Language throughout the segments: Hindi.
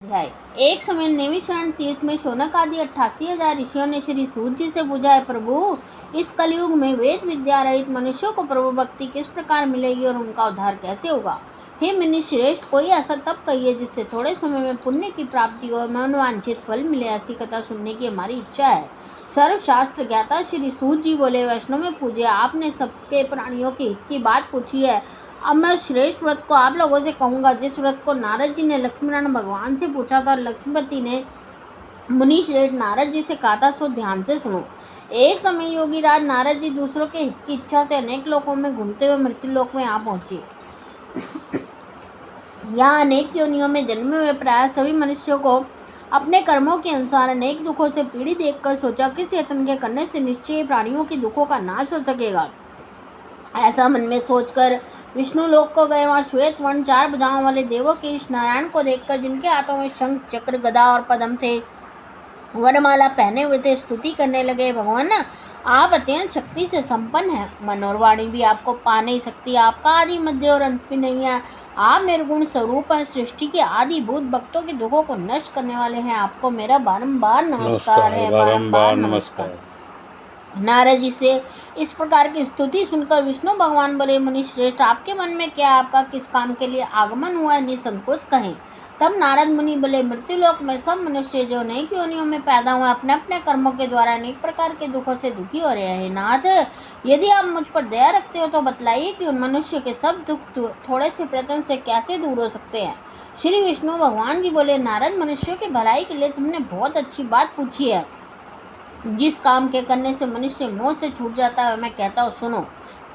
अध्याय। एक समय नैमिषारण्य तीर्थ में शौनक आदि 88,000 ऋषियों ने श्री सूत जी से पूछा है, प्रभु इस कलयुग में वेद विद्या रहित मनुष्यों को प्रभु भक्ति किस प्रकार मिलेगी और उनका उद्धार कैसे होगा। हे मुनि श्रेष्ठ, कोई ऐसा तप कहिए जिससे थोड़े समय में पुण्य की प्राप्ति और मनोवांछित फल मिले। ऐसी कथा सुनने की हमारी इच्छा है। सर्वशास्त्र ज्ञाता श्री सूत जी बोले, वैष्णव में पूज्य, आपने सबके प्राणियों के हित की बात पूछी है। अब मैं श्रेष्ठ व्रत को आप लोगों से कहूँगा, जिस व्रत को नारद जी ने लक्ष्मीनारायण भगवान से पूछा था। लक्ष्मीपति ने मुनि श्रेष्ठ नारद जी से कहा था, सो ध्यान से सुनो। एक समय योगी राज नारद जी दूसरों के हित की इच्छा से अनेक लोकों में घूमते हुए मृत्यु लोक में आ पहुंचे। यहाँ अनेक योनियों में जन्मे हुए प्राय सभी मनुष्यों को अपने कर्मों के अनुसार अनेक दुखों से पीड़ित देखकर सोचा, किस यत्न के करने से निश्चय प्राणियों के दुखों का नाश हो सकेगा। ऐसा मन में सोचकर विष्णु लोक को गए। वहाँ श्वेत वर्ण 4 भुजाओं वाले देवों के इस नारायण को देखकर, जिनके हाथों में शंख चक्र गदा और पद्म थे, वरमाला पहने हुए थे, स्तुति करने लगे, भगवान आप अत्यंत शक्ति से संपन्न हैं, मन और वाणी भी आपको पा नहीं सकती। आपका आदि मध्य और अंत भी नहीं है। आप निर्गुण स्वरूप हैं, सृष्टि के आदिभूत, भक्तों के दुखों को नष्ट करने वाले हैं। आपको मेरा बारंबार नमस्कार है, बारंबार नमस्कार। नारद जी से इस प्रकार की स्तुति सुनकर विष्णु भगवान बोले, मुनि श्रेष्ठ, आपके मन में क्या, आपका किस काम के लिए आगमन हुआ है, निसंकोच कहें। तब नारद मुनि बोले, मृत्युलोक में सब मनुष्य जो अनेक योनियों में पैदा हुए, अपने अपने कर्मों के द्वारा अनेक प्रकार के दुखों से दुखी हो रहे हैं। नाथ, यदि आप मुझ पर दया रखते हो तो बतलाइए कि उन मनुष्य के सब दुख थोड़े से प्रयत्न से कैसे दूर हो सकते हैं। श्री विष्णु भगवान जी बोले, नारद, मनुष्यों की भलाई के लिए तुमने बहुत अच्छी बात पूछी है। जिस काम के करने से मनुष्य मोह से छूट जाता है, मैं कहता हूँ सुनो।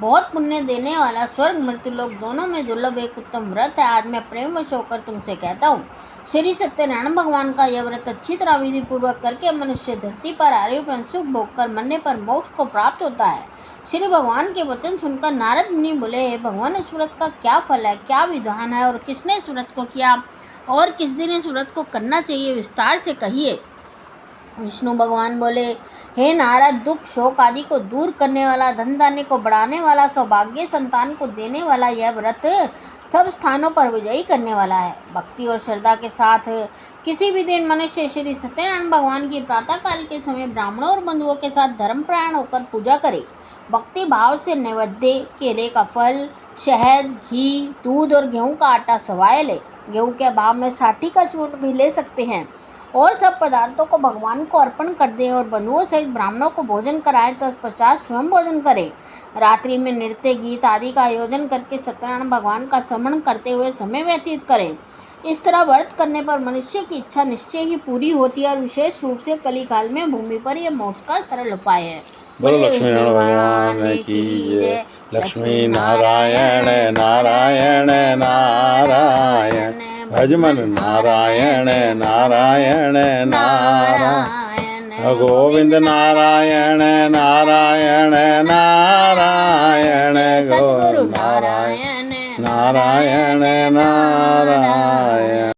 बहुत पुण्य देने वाला स्वर्ग मृत्युलोक दोनों में दुर्लभ एक उत्तम व्रत है। आज मैं प्रेमवश होकर तुमसे कहता हूँ। श्री सत्यनारायण भगवान का यह व्रत अच्छी तरह विधि पूर्वक करके मनुष्य धरती पर आर्यपन सुख भोग कर मरने पर मोक्ष को प्राप्त होता है। श्री भगवान के वचन सुनकर नारद मुनि बोले, भगवान, इस व्रत का क्या फल है, क्या विधान है, और किसने इस व्रत को किया और किस दिन इस व्रत को करना चाहिए, विस्तार से कहिए। विष्णु भगवान बोले, हे नारद, दुख शोक आदि को दूर करने वाला, धन धान्य को बढ़ाने वाला, सौभाग्य संतान को देने वाला यह व्रत सब स्थानों पर विजयी करने वाला है। भक्ति और श्रद्धा के साथ किसी भी दिन मनुष्य श्री सत्यनारायण भगवान की प्रातःकाल के समय ब्राह्मणों और बंधुओं के साथ धर्मपरायण होकर पूजा करे। भक्ति भाव से नैवेद्य, केले का फल, शहद, घी, दूध और गेहूं का आटा सवाए ले। गेहूं के अभाव में साठी का चूर्ण भी ले सकते हैं और सब पदार्थों को भगवान को अर्पण कर दें और बंधुओं सहित ब्राह्मणों को भोजन कराएं। तत्पश्चात स्वयं भोजन करें। रात्रि में नृत्य गीत आदि का आयोजन करके सत्यनारायण भगवान का स्मरण करते हुए समय व्यतीत करें। इस तरह व्रत करने पर मनुष्य की इच्छा निश्चय ही पूरी होती है और विशेष रूप से कलिकाल में भूमि पर यह मोक्ष का सरल उपाय है। बोलो लक्ष्मी नारायण की जय। लक्ष्मी नारायण नारायण नारायण, भजमन नारायण नारायण नारायण, गोविंद नारायण नारायण नारायण, गोविंद नारायण नारायण नारायण।